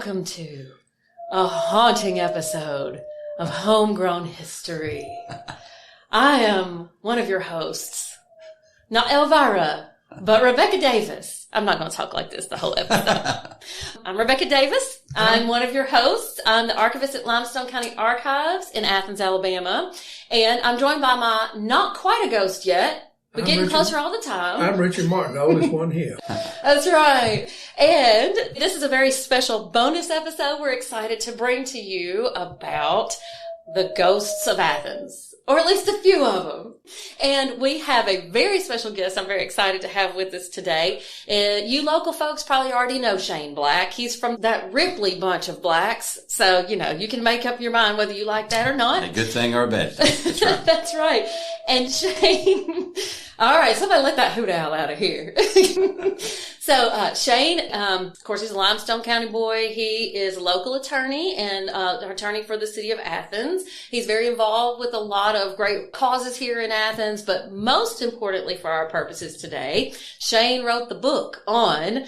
welcome to a haunting episode of Homegrown History. I am one of your hosts, not Elvira, but Rebekah Davis. I'm not going to talk like this the whole episode. I'm Rebekah Davis. I'm one of your hosts. I'm the archivist at Limestone County Archives in Athens, Alabama. And I'm joined by my not quite a ghost yet, but getting closer all the time. I'm Richard Martin, the oldest one here. That's right. And this is a very special bonus episode we're excited to bring to you about the ghosts of Athens, or at least a few of them. And we have a very special guest I'm very excited to have with us today. You local folks probably already know Shane Black. He's from that Ripley bunch of blacks. So, you can make up your mind whether you like that or not. A good thing or a bad thing. That's right. That's right. And Shane... All right, somebody let that hoot owl out of here. So, Shane, of course, he's a Limestone County boy. He is a local attorney and attorney for the city of Athens. He's very involved with a lot of great causes here in Athens, but most importantly for our purposes today, Shane wrote the book on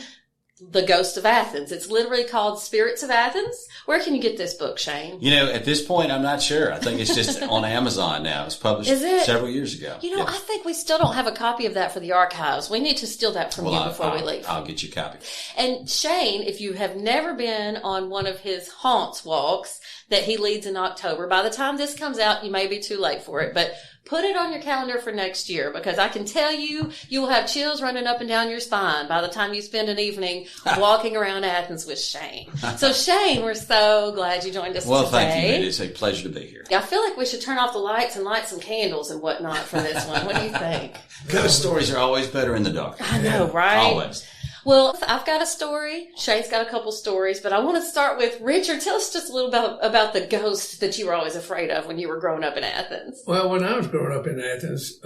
the ghost of Athens. It's literally called Spirits of Athens. Where can you get this book, Shane? At this point, I'm not sure. I think it's just on Amazon now. It was published several years ago. I think we still don't have a copy of that for the archives. We need to steal that from you before we leave. I'll get you a copy. And Shane, if you have never been on one of his haunts walks that he leads in October, by the time this comes out, you may be too late for it, but put it on your calendar for next year, because I can tell you, you will have chills running up and down your spine by the time you spend an evening walking around Athens with Shane. So Shane, we're so glad you joined us today. Well, thank you. It is a pleasure to be here. I feel like we should turn off the lights and light some candles and whatnot for this one. What do you think? Ghost stories are always better in the dark. I know, right? Always. Well, I've got a story. Shane's got a couple stories, but I want to start with Richard. Tell us just a little about the ghost that you were always afraid of when you were growing up in Athens. Well, when I was growing up in Athens,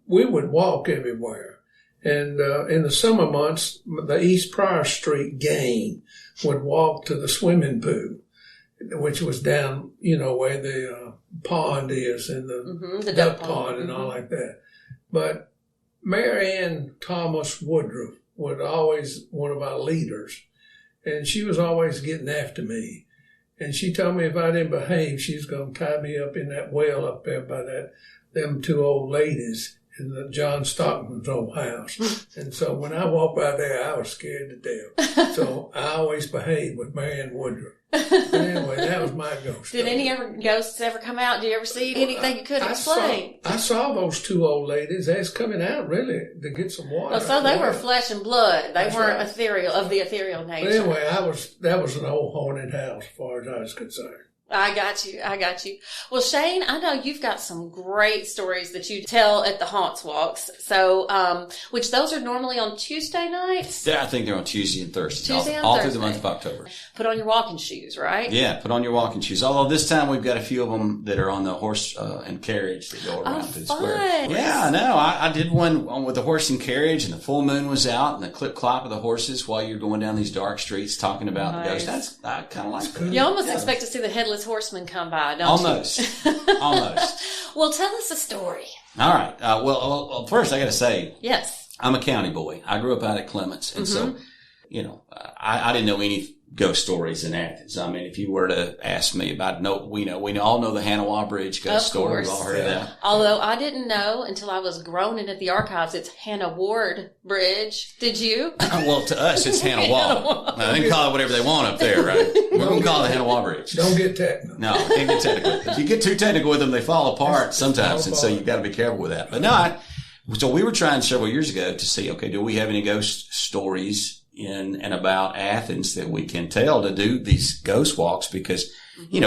we would walk everywhere. And in the summer months, the East Prior Street gang would walk to the swimming pool, which was down, where the pond is and the duck pond and all like that. But Mary Ann Thomas Woodruff was always one of our leaders, and she was always getting after me. And she told me if I didn't behave, she was going to tie me up in that well up there by them two old ladies in the John Stockman's old house. And so when I walked by there, I was scared to death. So I always behaved with Marianne Woodruff. But anyway, that was my ghost. Did any ghosts ever come out? Did you ever see anything you couldn't explain? I saw those two old ladies. They was coming out really to get some water. Well, so they were flesh and blood. They weren't ethereal, of the ethereal nature. But anyway, that was an old haunted house as far as I was concerned. I got you. Well, Shane, I know you've got some great stories that you tell at the haunts walks. So, which those are normally on Tuesday nights? Yeah, I think they're on Tuesday and Thursday. All Thursday. Through the month of October. Put on your walking shoes, right? Yeah, put on your walking shoes. Although this time we've got a few of them that are on the horse and carriage that go around through the square. Yeah, I know. I did one with the horse and carriage, and the full moon was out, and the clip-clop of the horses while you're going down these dark streets talking about the ghost. I kind of like that. You almost expect to see the headless horseman come by, don't you? Almost. Well, tell us a story. All right. Well, first I got to say, yes, I'm a county boy. I grew up out at Clements, and so, I didn't know any ghost stories in Athens. I mean, if you were to ask me about, we all know the Hannah Bridge ghost story. We've all heard of that. Although I didn't know until I was groaning at the archives, it's Hannah Ward Bridge. Did you? Well, to us, it's Hannah Wall. They can call it whatever they want up there, right? We're going to call it Hannah Wall Bridge. Don't get technical. No, can't get technical. If you get too technical with them, they fall apart sometimes, and so you've got to be careful with that. But no, so we were trying several years ago to see, okay, do we have any ghost stories in and about Athens that we can tell to do these ghost walks? Because,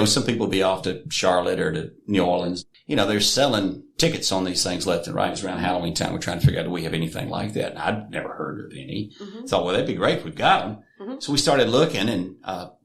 some people be off to Charlotte or to New Orleans. They're selling tickets on these things left and right. It's around Halloween time. We're trying to figure out, do we have anything like that? And I'd never heard of any. Thought, well, that'd be great if we got them. So we started looking, and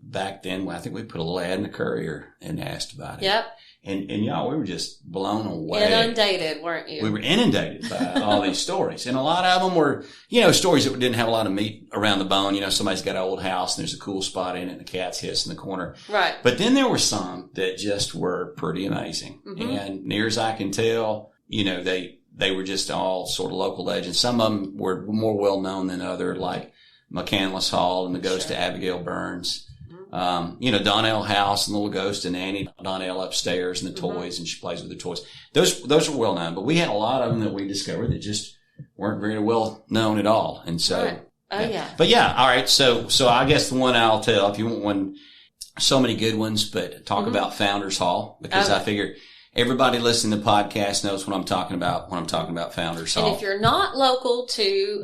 back then, I think we put a little ad in the Courier and asked about it. Yep. And y'all, we were just blown away. Inundated, weren't you? We were inundated by all these stories. And a lot of them were, stories that didn't have a lot of meat around the bone. Somebody's got an old house and there's a cool spot in it and the cat's hiss in the corner. Right. But then there were some that just were pretty amazing. And near as I can tell, they were just all sort of local legends. Some of them were more well known than others, like McCandless Hall and the ghost of Abigail Burns. Donnell House and the little ghost and Annie Donnell upstairs and the toys, and she plays with the toys. Those are well known, but we had a lot of them that we discovered that just weren't very well known at all. And so, right. But yeah, all right. So I guess the one I'll tell, if you want one, so many good ones, but talk about Founders Hall, because I figure everybody listening to the podcast knows what I'm talking about when I'm talking about Founders Hall. And if you're not local to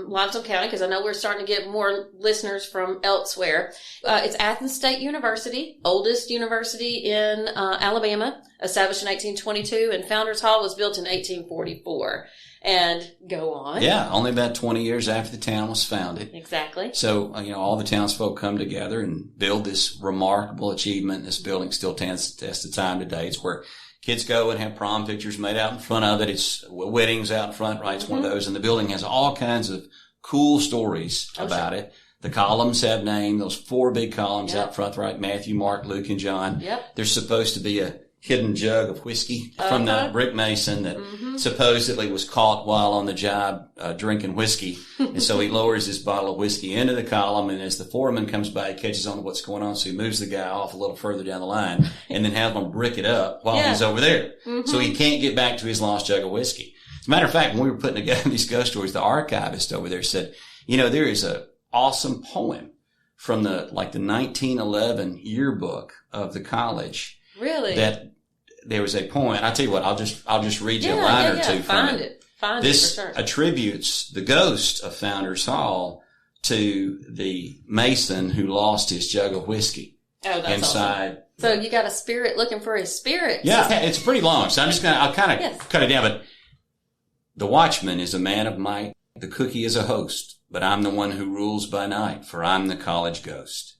Limestone County, because I know we're starting to get more listeners from elsewhere, it's Athens State University, oldest university in Alabama, established in 1822, and Founders Hall was built in 1844. And go on. Yeah, only about 20 years after the town was founded. Exactly. So, all the townsfolk come together and build this remarkable achievement. This building still stands the test of time today. It's where kids go and have prom pictures made out in front of it. It's weddings out in front, right? It's one of those. And the building has all kinds of cool stories about it. The columns have names. Those 4 big columns out front, right? Matthew, Mark, Luke, and John. Yep. There's supposed to be a hidden jug of whiskey from the brick mason that supposedly was caught while on the job drinking whiskey. And so he lowers his bottle of whiskey into the column, and as the foreman comes by, he catches on to what's going on, so he moves the guy off a little further down the line and then have him brick it up while he's over there. So he can't get back to his lost jug of whiskey. As a matter of fact, when we were putting together these ghost stories, the archivist over there said, there is a awesome poem from the 1911 yearbook of the college. Really? That there was a poem. I tell you what, I'll just read you a line or two from it. Find this it for sure. Attributes the ghost of Founders Hall to the mason who lost his jug of whiskey. Oh, that's inside. Awesome. So you got a spirit looking for his spirit. Yeah, it's pretty long, so I'll kind of cut it down. But the watchman is a man of might. The cookie is a host, but I'm the one who rules by night, for I'm the college ghost.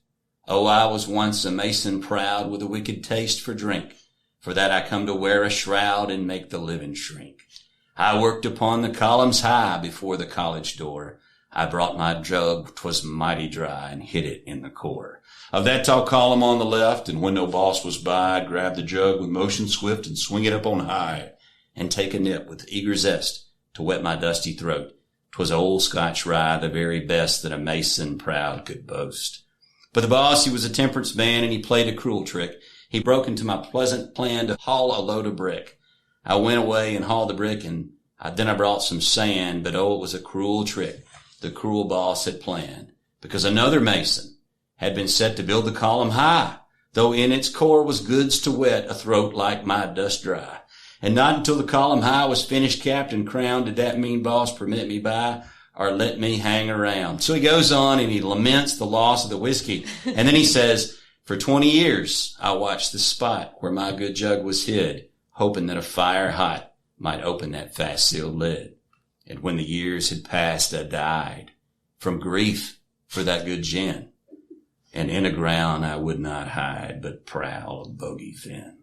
Oh, I was once a mason proud with a wicked taste for drink. For that I come to wear a shroud and make the living shrink. I worked upon the columns high before the college door. I brought my jug, 'twas mighty dry, and hid it in the core of that tall column on the left. And when no boss was by, I'd grab the jug with motion swift and swing it up on high and take a nip with eager zest to wet my dusty throat. 'Twas old Scotch rye, the very best that a mason proud could boast. But the boss, he was a temperance man, and he played a cruel trick. He broke into my pleasant plan to haul a load of brick. I went away and hauled the brick, and then I brought some sand, but oh, it was a cruel trick the cruel boss had planned, because another mason had been set to build the column high, though in its core was goods to wet a throat like my dust dry. And not until the column high was finished, capped, and crowned did that mean boss permit me by or let me hang around. So he goes on and he laments the loss of the whiskey, and then he says, for 20 years, I watched the spot where my good jug was hid, hoping that a fire hot might open that fast-sealed lid. And when the years had passed, I died from grief for that good gin. And in the ground I would not hide, but prowl of bogey fin.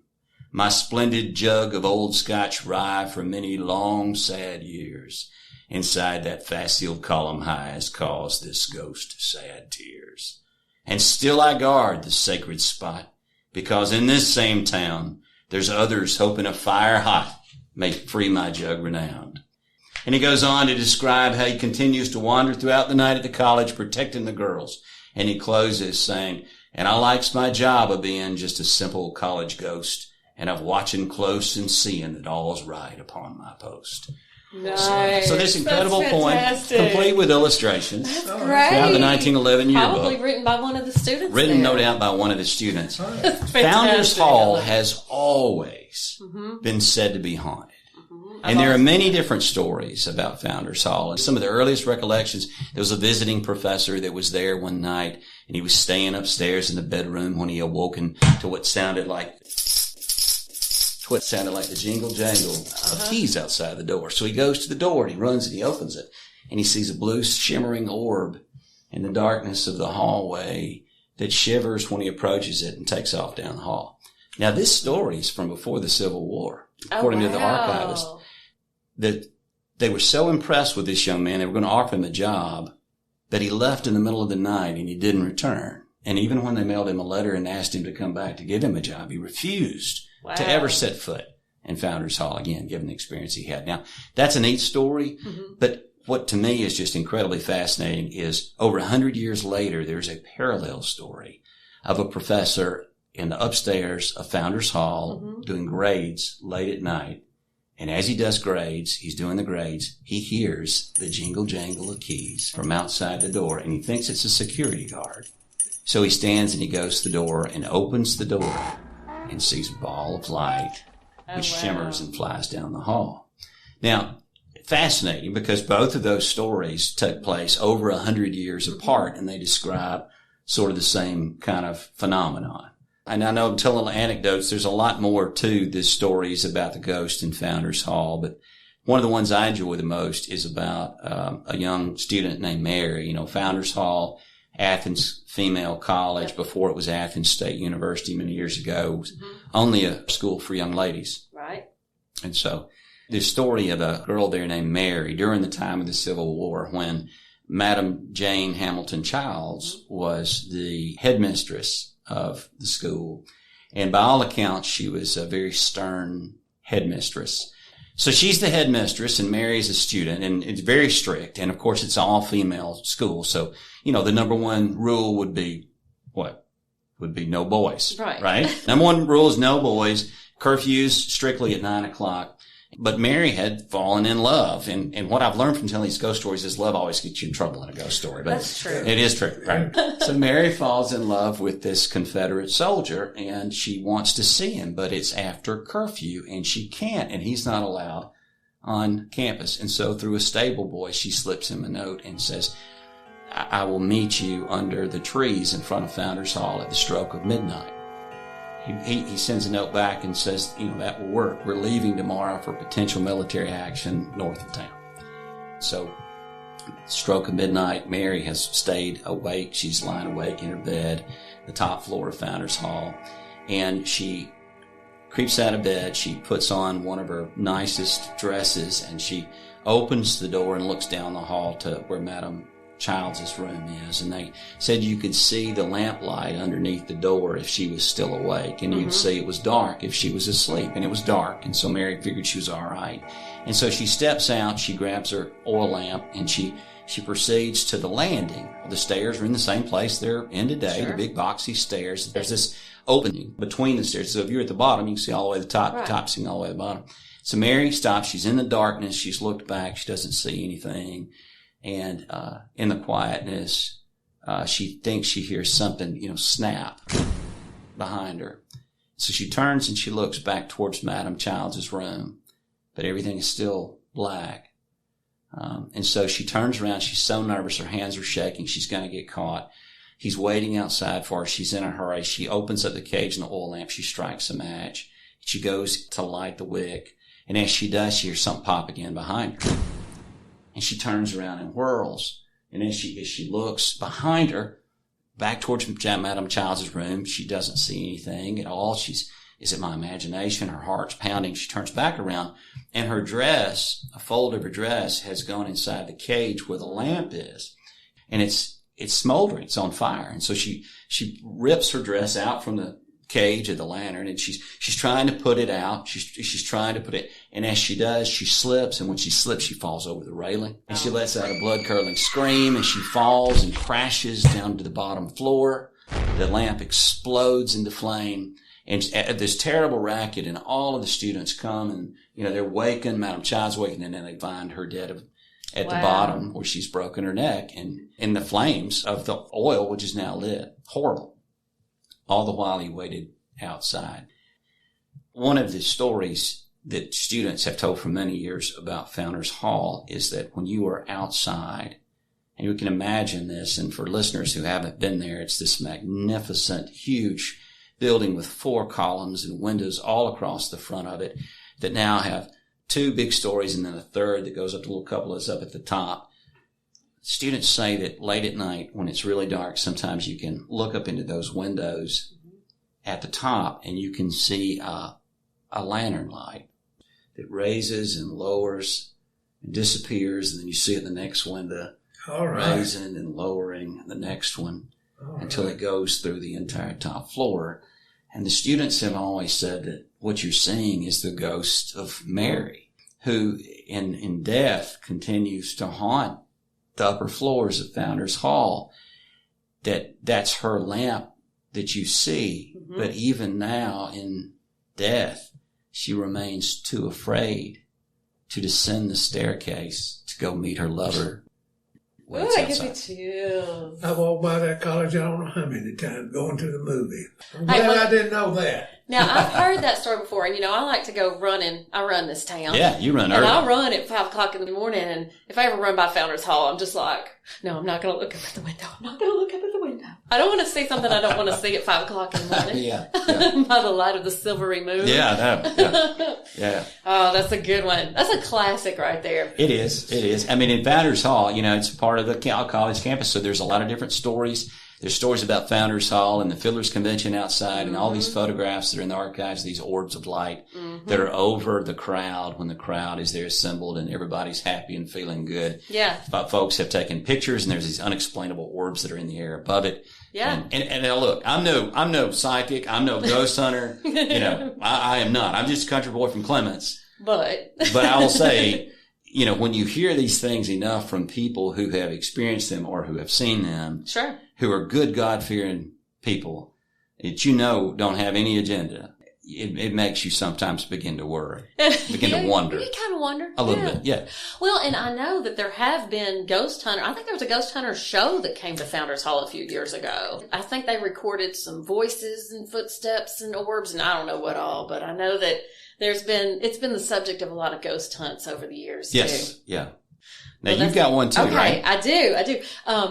My splendid jug of old Scotch rye for many long, sad years inside that fast-sealed column high has caused this ghost sad tears. And still I guard the sacred spot, because in this same town, there's others hoping a fire hot may free my jug renowned. And he goes on to describe how he continues to wander throughout the night at the college, protecting the girls. And he closes saying, and I likes my job of being just a simple college ghost, and of watching close and seeing that all's right upon my post. Nice. So this incredible poem, complete with illustrations. That's great. Out of the 1911 yearbook. Probably written by one of the students. Written, no doubt, by one of the students. Founders Hall has always been said to be haunted. And there are many different stories about Founders Hall. And some of the earliest recollections, there was a visiting professor that was there one night, and he was staying upstairs in the bedroom when he awoken to what sounded like the jingle jangle of keys outside the door. So he goes to the door, and he runs and he opens it, and he sees a blue shimmering orb in the darkness of the hallway that shivers when he approaches it and takes off down the hall. Now, this story is from before the Civil War, according to the archivist. That they were so impressed with this young man, they were going to offer him a job, that he left in the middle of the night and he didn't return. And even when they mailed him a letter and asked him to come back to give him a job, he refused to ever set foot in Founders Hall again, given the experience he had. Now, that's a neat story, but what to me is just incredibly fascinating is over 100 years later, there's a parallel story of a professor in the upstairs of Founders Hall doing grades late at night. And as he does grades, he's doing the grades, he hears the jingle jangle of keys from outside the door, and he thinks it's a security guard. So he stands and he goes to the door and opens the door and sees a ball of light which shimmers and flies down the hall. Now, fascinating, because both of those stories took place over 100 years apart, and they describe sort of the same kind of phenomenon. And I know I'm telling anecdotes. There's a lot more to this stories about the ghost in Founders Hall, but one of the ones I enjoy the most is about a young student named Mary. Founders Hall, Athens Female College, before it was Athens State University many years ago, was only a school for young ladies. Right. And so the story of a girl there named Mary during the time of the Civil War, when Madam Jane Hamilton Childs was the headmistress of the school. And by all accounts, she was a very stern headmistress. So she's the headmistress and Mary's a student, and it's very strict. And of course, it's an all-female school. So, the number one rule would be what? Would be no boys. Right? Number one rule is no boys. Curfews strictly at 9:00. But Mary had fallen in love. And what I've learned from telling these ghost stories is love always gets you in trouble in a ghost story. But that's true. It is true, right? So Mary falls in love with this Confederate soldier, and she wants to see him, but it's after curfew, and she can't, and he's not allowed on campus. And so through a stable boy, she slips him a note and says, I will meet you under the trees in front of Founders Hall at the stroke of midnight. He sends a note back and says, that will work. We're leaving tomorrow for potential military action north of town. So, stroke of midnight, Mary has stayed awake. She's lying awake in her bed, the top floor of Founders Hall. And she creeps out of bed. She puts on one of her nicest dresses, and she opens the door and looks down the hall to where Madam Childs' room is, and they said you could see the lamplight underneath the door if she was still awake, and you'd see it was dark if she was asleep, and it was dark, and so Mary figured she was all right. And so she steps out, she grabs her oil lamp, and she proceeds to the landing. The stairs are in the same place they're in today, the big boxy stairs. There's this opening between the stairs, so if you're at the bottom, you can see all the way to the top, the top seeing all the way to the bottom. So Mary stops, she's in the darkness, she's looked back, she doesn't see anything. And in the quietness, she thinks she hears something, snap behind her. So she turns and she looks back towards Madam Childs' room, but everything is still black. And so she turns around. She's so nervous. Her hands are shaking. She's going to get caught. He's waiting outside for her. She's in a hurry. She opens up the cage and the oil lamp. She strikes a match. She goes to light the wick. And as she does, she hears something pop again behind her. And she turns around and whirls. And as she looks behind her, back towards Madam Childs' room, she doesn't see anything at all. Is it my imagination? Her heart's pounding. She turns back around, and her dress, a fold of her dress, has gone inside the cage where the lamp is. And it's smoldering. It's on fire. And so she rips her dress out from the cage of the lantern, and she's trying to put it out. She's trying to put it, and as she does, she slips, and when she slips, she falls over the railing, and she lets out a blood-curdling scream, and she falls and crashes down to the bottom floor. The lamp explodes into flame, and this terrible racket, and all of the students come, and they're waking. Madam Child's waking, and then they find her dead at the bottom where she's broken her neck, and in the flames of the oil, which is now lit. Horrible. All the while he waited outside. One of the stories that students have told for many years about Founders Hall is that when you are outside, and you can imagine this, and for listeners who haven't been there, it's this magnificent, huge building with 4 columns and windows all across the front of it that now have 2 big stories and then a third that goes up to a little couple that's up at the top. Students say that late at night, when it's really dark, sometimes you can look up into those windows at the top and you can see a lantern light that raises and lowers and disappears, and then you see it in the next window, raising and lowering the next one until it goes through the entire top floor. And the students have always said that what you're seeing is the ghost of Mary, who in death continues to haunt the upper floors of Founders Hall. That's her lamp that you see. Mm-hmm. But even now in death, she remains too afraid to descend the staircase to go meet her lover. Ooh, that gives me chills. I walked by that college I don't know how many times going to the movie. I'm glad I didn't know that. Now, I've heard that story before, and, I like to go running. I run this town. Yeah, you run early. And I'll run at 5 o'clock in the morning, and if I ever run by Founders Hall, I'm just like, no, I'm not going to look up at the window. I'm not going to look up at the window. I don't want to see something I don't want to see at 5 o'clock in the morning. Yeah. By the light of the silvery moon. Yeah. Oh, that's a good one. That's a classic right there. It is. I mean, in Founders Hall, it's part of the college campus, so there's a lot of different stories. There's stories about Founders Hall and the Fiddlers Convention outside, and all these photographs that are in the archives, these orbs of light that are over the crowd when the crowd is there assembled and everybody's happy and feeling good. Yeah. Folks have taken pictures, and there's these unexplainable orbs that are in the air above it. Yeah. And now look, I'm no psychic. I'm no ghost hunter. I am not. I'm just a country boy from Clements. But I will say, when you hear these things enough from people who have experienced them or who have seen them. Sure. Who are good God-fearing people that don't have any agenda, it makes you sometimes begin to worry, begin to wonder. You kind of wonder. A little bit, yeah. Well, and I know that there have been ghost hunter. I think there was a ghost hunter show that came to Founders Hall a few years ago. I think they recorded some voices and footsteps and orbs and I don't know what all, but I know that it's been the subject of a lot of ghost hunts over the years. Yes, too. Yeah. Now, you've got one too, right? I do.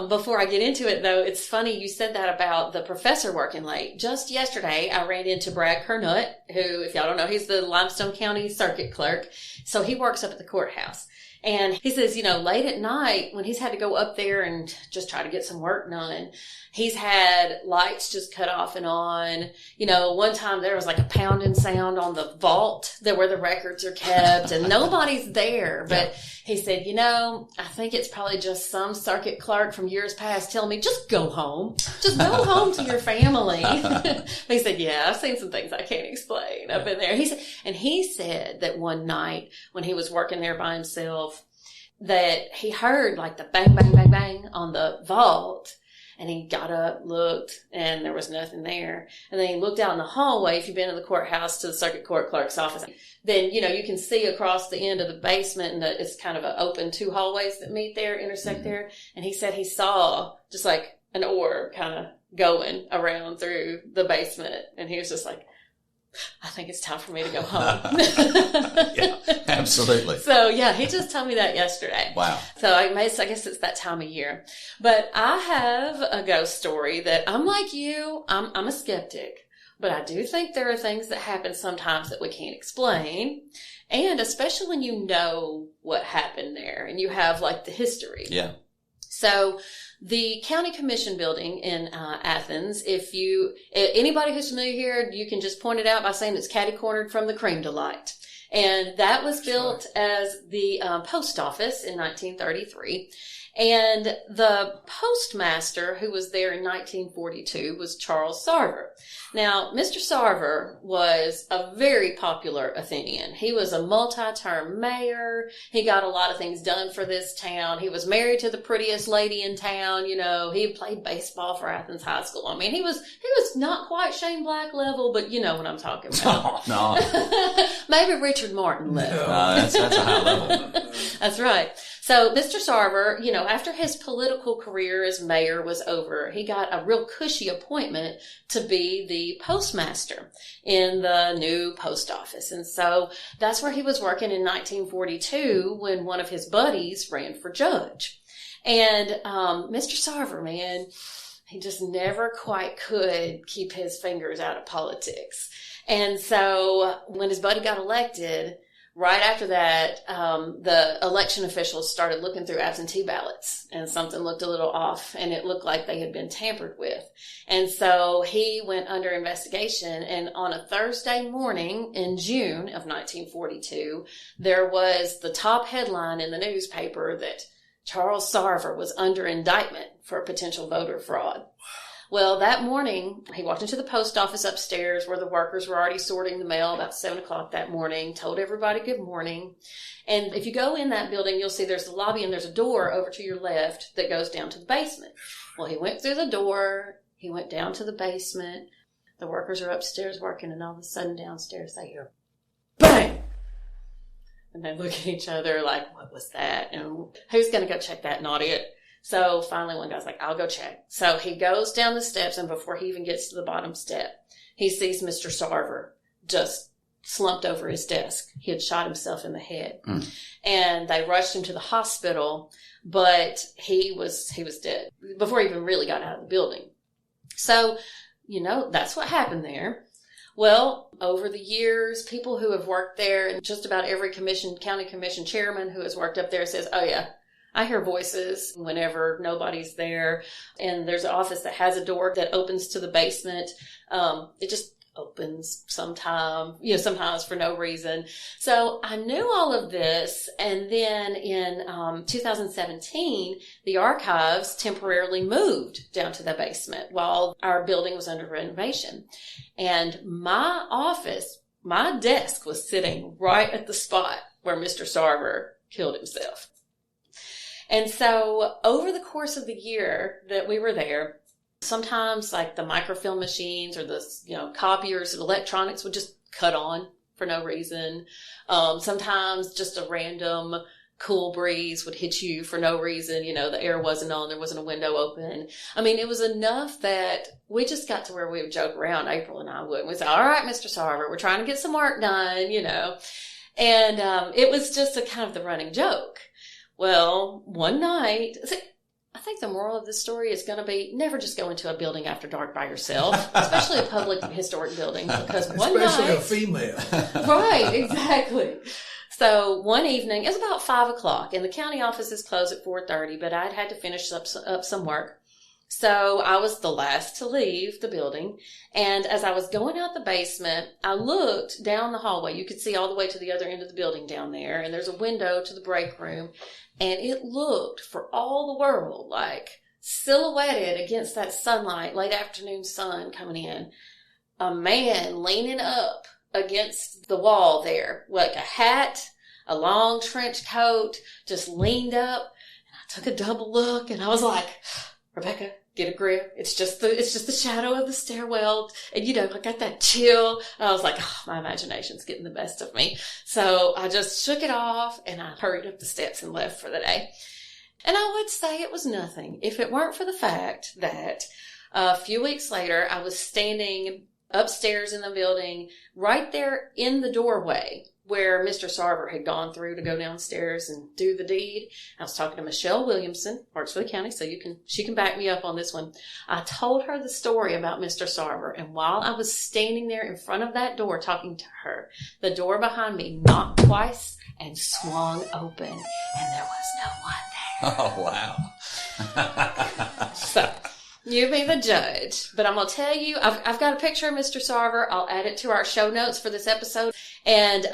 Before I get into it, though, it's funny you said that about the professor working late. Just yesterday, I ran into Brad Kernut, who, if y'all don't know, he's the Limestone County circuit clerk. So he works up at the courthouse. And he says, late at night, when he's had to go up there and just try to get some work done, he's had lights just cut off and on. One time there was like a pounding sound on the vault where the records are kept and nobody's there. But he said, I think it's probably just some circuit clerk from years past telling me, just go home. Just go home to your family. But he said, I've seen some things I can't explain up in there. He said that one night when he was working there by himself, that he heard like the bang, bang, bang, bang on the vault. And he got up, looked, and there was nothing there. And then he looked out in the hallway. If you've been to the courthouse to the circuit court clerk's office, then, you can see across the end of the basement, and it's kind of an open 2 hallways that meet there, intersect there. And he said he saw just like an orb kind of going around through the basement. And he was just like, I think it's time for me to go home. Yeah, absolutely. So, he just told me that yesterday. Wow. So, I guess it's that time of year. But I have a ghost story that I'm like you. I'm a skeptic. But I do think there are things that happen sometimes that we can't explain. And especially when you know what happened there and you have like the history. Yeah. So, the county commission building in Athens, anybody who's familiar here, you can just point it out by saying it's catty-cornered from the Cream Delight. And that was built as the post office in 1933. And the postmaster who was there in 1942 was Charles Sarver. Now, Mr. Sarver was a very popular Athenian. He was a multi-term mayor. He got a lot of things done for this town. He was married to the prettiest lady in town. He had played baseball for Athens High School. I mean, he was not quite Shane Black level, but you know what I'm talking about. No. Maybe Richard Martin level. That's a high level. That's right. So Mr. Sarver, after his political career as mayor was over, he got a real cushy appointment to be the postmaster in the new post office. And so that's where he was working in 1942 when one of his buddies ran for judge. And Mr. Sarver, man, he just never quite could keep his fingers out of politics. And so when his buddy got elected, right after that, the election officials started looking through absentee ballots, and something looked a little off, and it looked like they had been tampered with. And so he went under investigation, and on a Thursday morning in June of 1942, there was the top headline in the newspaper that Charles Sarver was under indictment for potential voter fraud. Well, that morning, he walked into the post office upstairs where the workers were already sorting the mail about 7 o'clock that morning, told everybody good morning. And if you go in that building, you'll see there's the lobby and there's a door over to your left that goes down to the basement. Well, he went through the door He went down to the basement. The workers are upstairs working, and all of a sudden downstairs they hear bang! And they look at each other like, what was that? And who's going to go check that and audit? So finally one guy's like, I'll go check. So he goes down the steps, and before he even gets to the bottom step, he sees Mr. Sarver just slumped over his desk. He had shot himself in the head. And they rushed him to the hospital, but he was dead before he even really got out of the building. So, that's what happened there. Well, over the years, people who have worked there, and just about every county commission chairman who has worked up there says, oh yeah, I hear voices whenever nobody's there. And there's an office that has a door that opens to the basement. It just opens sometimes for no reason. So I knew all of this. And then in 2017, the archives temporarily moved down to the basement while our building was under renovation. And my office, my desk was sitting right at the spot where Mr. Sarver killed himself. And so over the course of the year that we were there, sometimes like the microfilm machines or the copiers and electronics would just cut on for no reason. Sometimes just a random cool breeze would hit you for no reason. The air wasn't on, there wasn't a window open. I mean, it was enough that we just got to where we would joke around, April and I would. And we'd say, all right, Mr. Sarver, we're trying to get some work done, And it was just a kind of the running joke. Well, one night, I think the moral of this story is going to be never just go into a building after dark by yourself, especially a public historic building, because one especially night, a female. Right, exactly. So one evening, it was about 5:00, and the county offices closed at 4:30, but I'd had to finish up some work. So I was the last to leave the building. And as I was going out the basement, I looked down the hallway. You could see all the way to the other end of the building down there. And there's a window to the break room. And it looked for all the world like silhouetted against that sunlight, late afternoon sun coming in, a man leaning up against the wall there, like a hat, a long trench coat, just leaned up. And I took a double look and I was like, Rebekah, get a grip. It's just the shadow of the stairwell. And I got that chill. And I was like, my imagination's getting the best of me. So I just shook it off and I hurried up the steps and left for the day. And I would say it was nothing if it weren't for the fact that a few weeks later, I was standing upstairs in the building right there in the doorway where Mr. Sarver had gone through to go downstairs and do the deed. I was talking to Michelle Williamson, works for the county, so she can back me up on this one. I told her the story about Mr. Sarver, and while I was standing there in front of that door talking to her, the door behind me knocked twice and swung open, and there was no one there. Oh, wow. So, you be the judge. But I'm going to tell you, I've got a picture of Mr. Sarver. I'll add it to our show notes for this episode. And,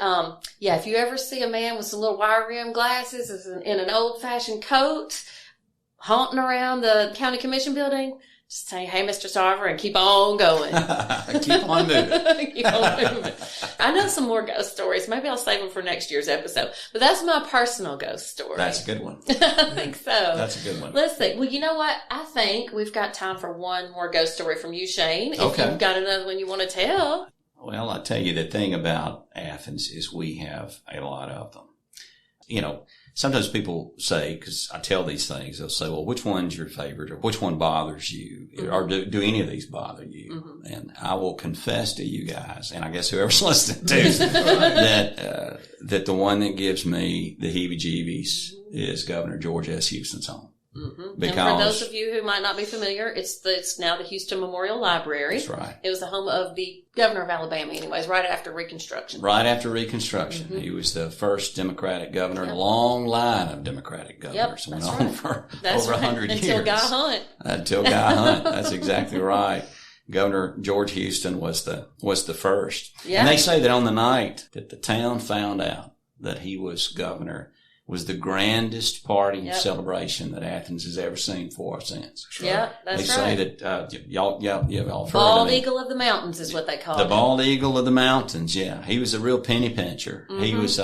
if you ever see a man with some little wire rim glasses in an old-fashioned coat haunting around the county commission building, just say, hey, Mr. Sarver, and keep on going. Keep on moving. Keep on moving. I know some more ghost stories. Maybe I'll save them for next year's episode. But that's my personal ghost story. That's a good one. I think so. That's a good one. Let's see. Well, you know what? I think we've got time for one more ghost story from you, Shane. If Okay. you've got another one you want to tell. Well, I tell you, the thing about Athens is we have a lot of them. Sometimes people say, because I tell these things, they'll say, well, which one's your favorite, or which one bothers you, or do any of these bother you? Mm-hmm. And I will confess to you guys, and I guess whoever's listening to, that the one that gives me the heebie-jeebies is Governor George S. Houston's home. Mm-hmm. And for those of you who might not be familiar, it's now the Houston Memorial Library. That's right. It was the home of the governor of Alabama, anyways, right after Reconstruction. Right after Reconstruction. Mm-hmm. He was the first Democratic governor in a long line of Democratic governors. Yep, went on for over 100 years. Until Guy Hunt. Until Guy Hunt. That's exactly right. Governor George Houston was the first. Yeah. And they say that on the night that the town found out that he was governor, was the grandest party celebration that Athens has ever seen for or since. Yeah, that's right. They say that, y'all heard of Bald Eagle of the Mountains is what they call it. The Bald Eagle of the Mountains, yeah. He was a real penny pincher. Mm-hmm. He was,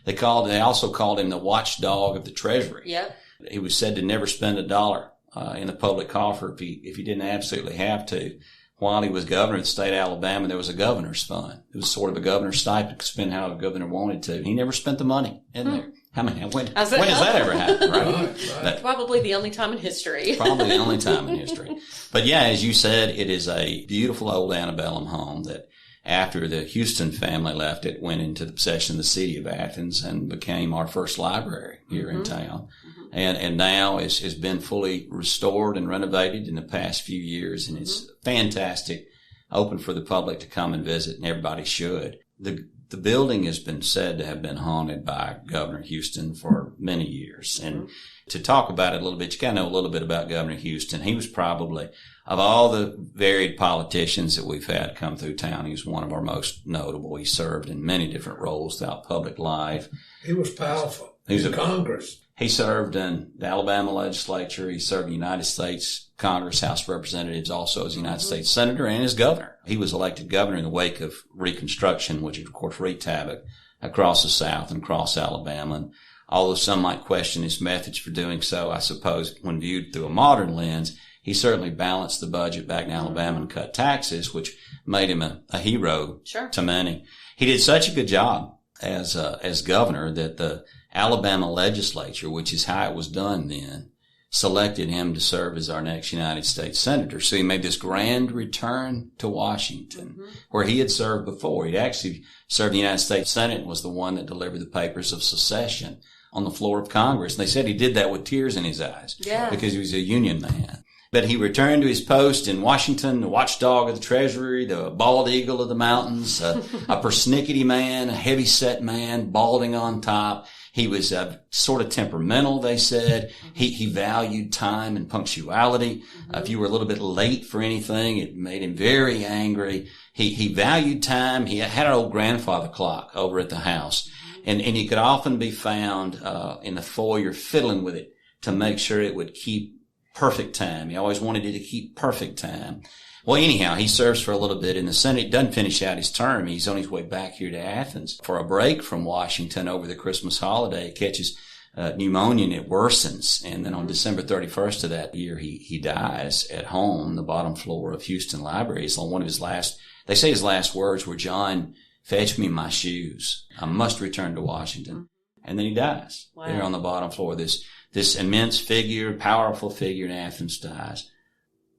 they also called him the watchdog of the Treasury. Yep. He was said to never spend $1 in the public coffer if he didn't absolutely have to. While he was governor of the state of Alabama, there was a governor's fund. It was sort of a governor's stipend to spend how the governor wanted to. He never spent the money in there. When does that ever happen, right? Probably the only time in history. Probably the only time in history. But yeah, as you said, it is a beautiful old antebellum home that after the Houston family left, it went into the possession of the city of Athens and became our first library here in town. And now has been fully restored and renovated in the past few years, and it's fantastic, open for the public to come and visit, and everybody should. The building has been said to have been haunted by Governor Houston for many years. And to talk about it a little bit, you got to know a little bit about Governor Houston. He was probably, of all the varied politicians that we've had come through town, he was one of our most notable. He served in many different roles throughout public life. He was powerful. He was in Congress. He served in the Alabama legislature. He served in the United States Congress, House of Representatives, also as a United States Senator and as governor. He was elected governor in the wake of Reconstruction, which of course wreaked havoc across the South and across Alabama. And although some might question his methods for doing so, I suppose when viewed through a modern lens, he certainly balanced the budget back in Alabama and cut taxes, which made him a hero to many. He did such a good job as governor that the Alabama legislature, which is how it was done then, selected him to serve as our next United States Senator. So he made this grand return to Washington, where he had served before. He'd actually served in the United States Senate and was the one that delivered the papers of secession on the floor of Congress. And they said he did that with tears in his eyes because he was a Union man. But he returned to his post in Washington, the watchdog of the Treasury, the bald eagle of the mountains, a persnickety man, a heavy-set man, balding on top. He was sort of temperamental, they said. He valued time and punctuality. If you were a little bit late for anything, it made him very angry. He valued time. He had an old grandfather clock over at the house. And he could often be found in the foyer fiddling with it to make sure it would keep perfect time. He always wanted it to keep perfect time. Well, anyhow, he serves for a little bit in the Senate. Doesn't finish out his term. He's on his way back here to Athens for a break from Washington over the Christmas holiday. He catches pneumonia and it worsens. And then on December 31st of that year, he dies at home, the bottom floor of Houston Library. It's on one of his last, they say his last words were, "John, fetch me my shoes. I must return to Washington." And then he dies there on the bottom floor. This immense figure, powerful figure in Athens dies.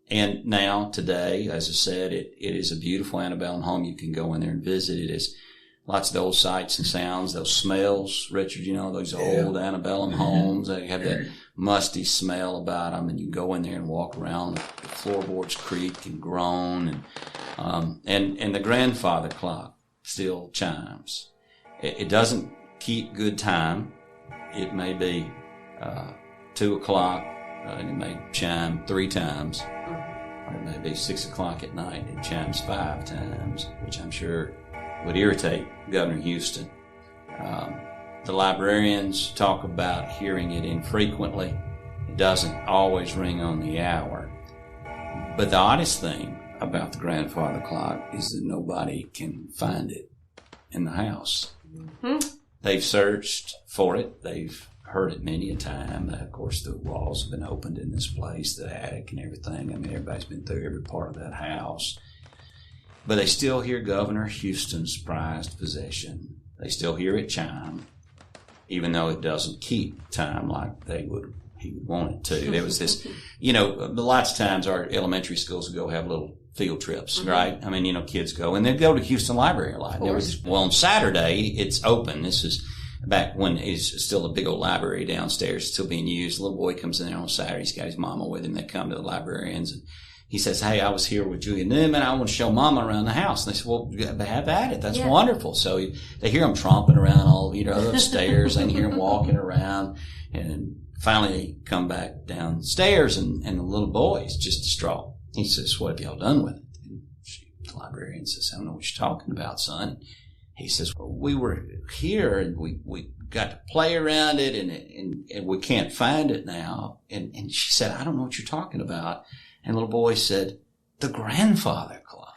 And now, today, as I said, it is a beautiful antebellum home. You can go in there and visit. It is lots of those sights and sounds, those smells. Richard, those old antebellum homes. They have that musty smell about them. And you go in there and walk around. The floorboards creak and groan. And the grandfather clock still chimes. It doesn't keep good time. It may be 2 o'clock. And it may chime 3 times. Or it may be 6 o'clock at night. It chimes 5 times, which I'm sure would irritate Governor Houston. The librarians talk about hearing it infrequently. It doesn't always ring on the hour. But the oddest thing about the grandfather clock is that nobody can find it in the house. They've searched for it. They've heard it many a time. Of course, the walls have been opened in this place, the attic and everything. I mean, everybody's been through every part of that house. But they still hear Governor Houston's prized possession. They still hear it chime, even though it doesn't keep time like he would want it to. There was this, lots of times our elementary schools would go have little field trips, right? I mean, kids go, and they'd go to Houston Library a lot. On Saturday, it's open. This is back when it's still a big old library downstairs, still being used. A little boy comes in there on Saturday. He's got his mama with him. They come to the librarians, and he says, "Hey, I was here with Julia Newman. I want to show Mama around the house." And they said, "Well, have at it. That's wonderful." So they hear him tromping around all the stairs. They can hear him walking around, and finally they come back downstairs, and the little boy is just distraught. He says, "What have y'all done with it?" And the librarian says, "I don't know what you're talking about, son." He says, "Well, we were here and we got to play around it and we can't find it now." And she said, "I don't know what you're talking about." And the little boy said, "The grandfather clock."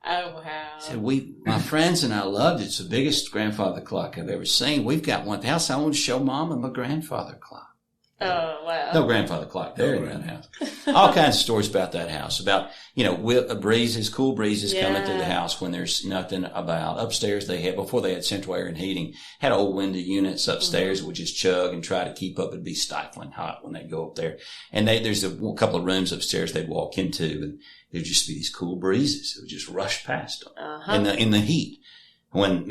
Oh, wow. He said, my friends and I loved it. It's the biggest grandfather clock I've ever seen. We've got one at the house. I want to show Mama my grandfather clock. Oh, wow. No grandfather clock there in that house. All kinds of stories about that house, about, breezes, cool breezes coming through the house when there's nothing about. Upstairs before they had central air and heating, had old window units upstairs that would just chug and try to keep up. It'd be stifling hot when they go up there. And there's a couple of rooms upstairs they'd walk into, and there'd just be these cool breezes that would just rush past them in the heat. When,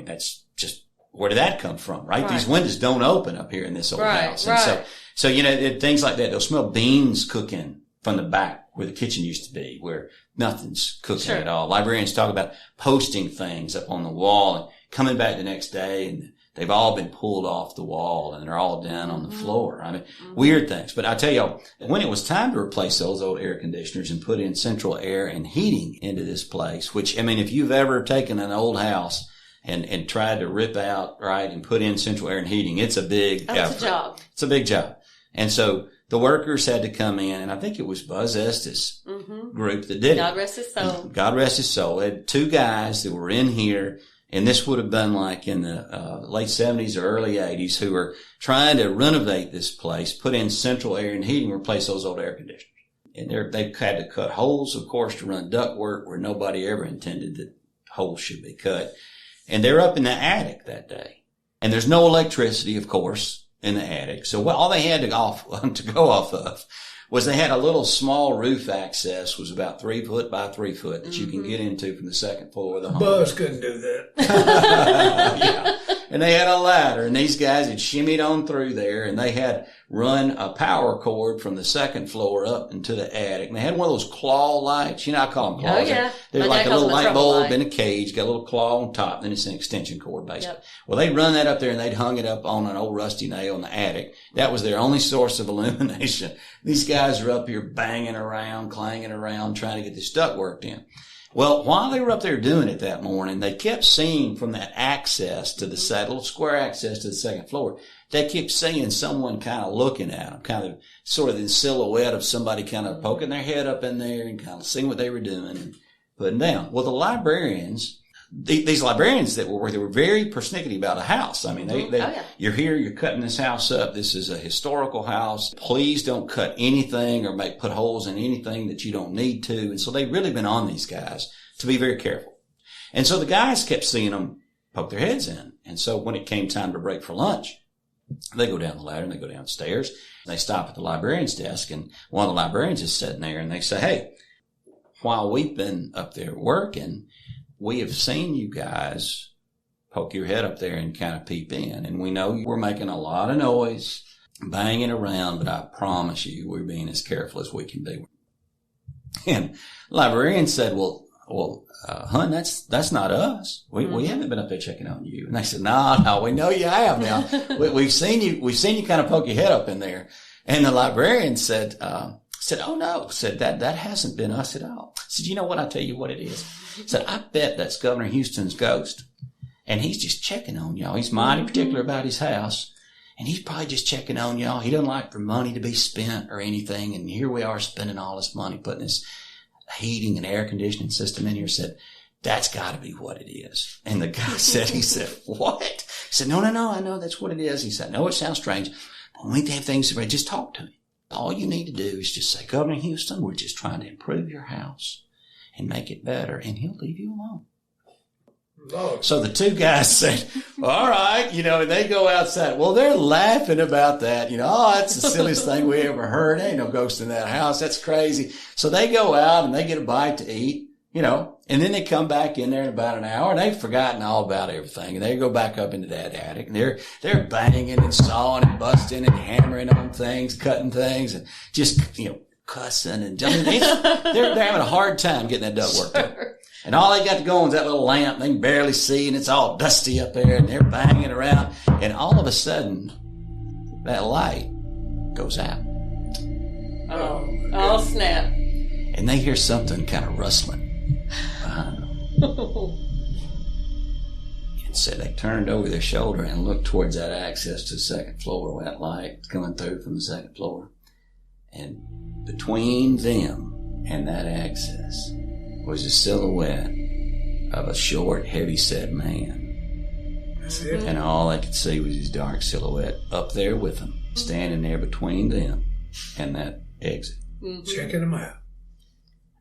that's just, where did that come from, right? These windows don't open up here in this old house. And so, things like that, they'll smell beans cooking from the back where the kitchen used to be, where nothing's cooking at all. Librarians talk about posting things up on the wall and coming back the next day, and they've all been pulled off the wall and they're all down on the floor. I mean, weird things. But I tell you, when it was time to replace those old air conditioners and put in central air and heating into this place, which, if you've ever taken an old house and tried to rip out, and put in central air and heating, it's a big effort. It's a job. It's a big job. And so the workers had to come in, and I think it was Buzz Estes group that did it. God rest his soul. God rest his soul. They had two guys that were in here, and this would have been like in the late 70s or early 80s, who were trying to renovate this place, put in central air and heating, replace those old air conditioners. And they've had to cut holes, of course, to run ductwork where nobody ever intended that holes should be cut. And they're up in the attic that day. And there's no electricity, of course, in the attic. So all they had to go off of was they had a little small roof access, was about 3 foot by 3 foot, that you can get into from the second floor of the home. Buzz couldn't do that. Yeah. And they had a ladder, and these guys had shimmied on through there, and they had run a power cord from the second floor up into the attic. And they had one of those claw lights. I call them claws. Oh, yeah. They're like a little light bulb in a cage, got a little claw on top, and then it's an extension cord, basically. Yep. Well, they'd run that up there, and they'd hung it up on an old rusty nail in the attic. That was their only source of illumination. These guys are up here banging around, clanging around, trying to get this duct worked in. Well, while they were up there doing it that morning, they kept seeing from that access to the little square access to the second floor, they kept seeing someone kind of looking at them, kind of sort of the silhouette of somebody kind of poking their head up in there and kind of seeing what they were doing and putting down. Well, the librarians, these librarians that were very persnickety about a house. You're here, you're cutting this house up. This is a historical house. Please don't cut anything or put holes in anything that you don't need to. And so they've really been on these guys to be very careful. And so the guys kept seeing them poke their heads in. And so when it came time to break for lunch, they go down the ladder and they go downstairs. They stop at the librarian's desk, and one of the librarians is sitting there, and they say, "Hey, while we've been up there working, we have seen you guys poke your head up there and kind of peep in. And we know we're making a lot of noise, banging around, but I promise you we're being as careful as we can be." And the librarian said, well, hun, that's not us. We haven't been up there checking on you. And they said, no, we know you have now. We've seen you kind of poke your head up in there. And the librarian said, oh no, said that hasn't been us at all. I said, you know what? I'll tell you what it is. Said, I bet that's Governor Houston's ghost. And he's just checking on y'all. He's mighty particular about his house. And he's probably just checking on y'all. He doesn't like for money to be spent or anything. And here we are spending all this money putting this heating and air conditioning system in here. Said, that's got to be what it is. And the guy said, what? He said, no, I know that's what it is. He said, no, it sounds strange. But when we have things ready, just talk to him. All you need to do is just say, Governor Houston, we're just trying to improve your house and make it better. And he'll leave you alone. Lord. So the two guys said, all right, and they go outside. Well, they're laughing about that. Oh, that's the silliest thing we ever heard. Ain't no ghost in that house. That's crazy. So they go out and they get a bite to eat, and then they come back in there in about an hour and they've forgotten all about everything. And they go back up into that attic and they're banging and sawing and busting and hammering on things, cutting things and just, cussing and they're having a hard time getting that duct work done. And all they got to go on is that little lamp. They can barely see, and it's all dusty up there, and they're banging around. And all of a sudden, that light goes out. Oh, snap. And they hear something kind of rustling behind them. And so they turned over their shoulder and looked towards that access to the second floor, where that light coming through from the second floor. And between them and that access was a silhouette of a short, heavy-set man That's it. And all they could see was his dark silhouette up there with them, standing there between them and that exit. Checking them out.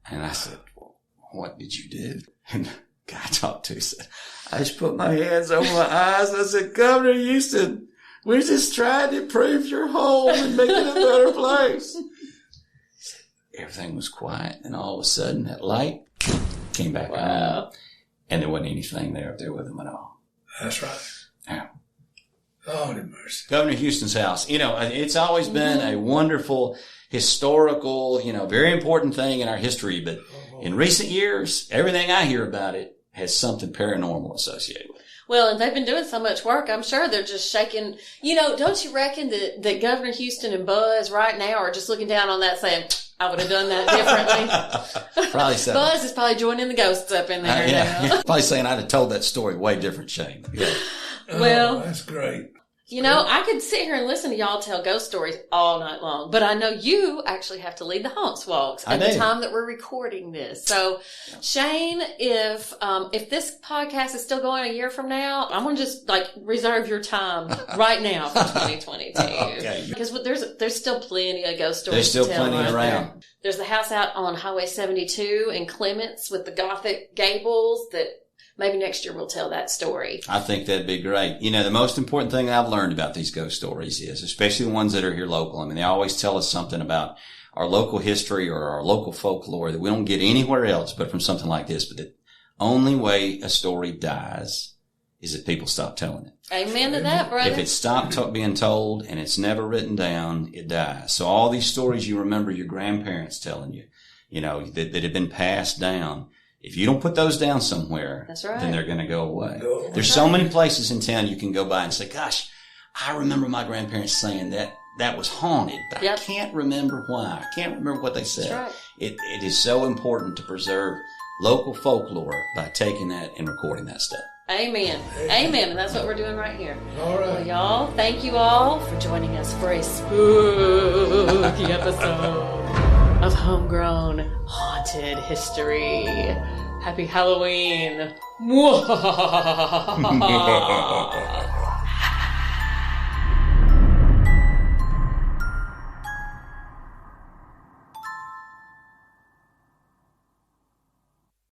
And I said, well, what did you do? And the guy I talked to said, I just put my hands over my eyes. I said, Governor Houston, we're just trying to improve your home and make it a better place. Everything was quiet, and all of a sudden that light came back on, and there wasn't anything there up there with him at all. That's right. Yeah. Oh, the mercy. Governor Houston's house. You know, it's always been a wonderful, historical, you know, very important thing in our history. But in recent years, everything I hear about it has something paranormal associated with it. Well, and they've been doing so much work, I'm sure they're just shaking. You know, don't you reckon that Governor Houston and Buzz right now are just looking down on that saying, I would have done that differently? Probably so. Buzz is probably joining the ghosts up in there now. Probably saying I'd have told that story way different, Shane. Yeah. Well, that's great. You know, I could sit here and listen to y'all tell ghost stories all night long, but I know you actually have to lead the haunts walks at the time that we're recording this. So, Shane, if this podcast is still going a year from now, I'm going to just reserve your time right now for 2022. Okay. Because there's still plenty of ghost stories. There's still to tell plenty right around. there. There's the house out on Highway 72 in Clements with the Gothic gables that maybe next year we'll tell that story. I think that'd be great. You know, the most important thing I've learned about these ghost stories is, especially the ones that are here local, I mean, they always tell us something about our local history or our local folklore that we don't get anywhere else but from something like this. But the only way a story dies is if people stop telling it. Amen to that, brother. If it stopped being told and it's never written down, it dies. So all these stories you remember your grandparents telling you, you know, that have been passed down, if you don't put those down somewhere, that's right, then they're going to go away. There's so many places in town you can go by and say, gosh, I remember my grandparents saying that was haunted, but I can't remember why. I can't remember what they said. That's right. It is so important to preserve local folklore by taking that and recording that stuff. Amen. Amen. And that's what we're doing right here. All right. Well, y'all, thank you all for joining us for a spooky episode of Homegrown Haunted History. Happy Halloween.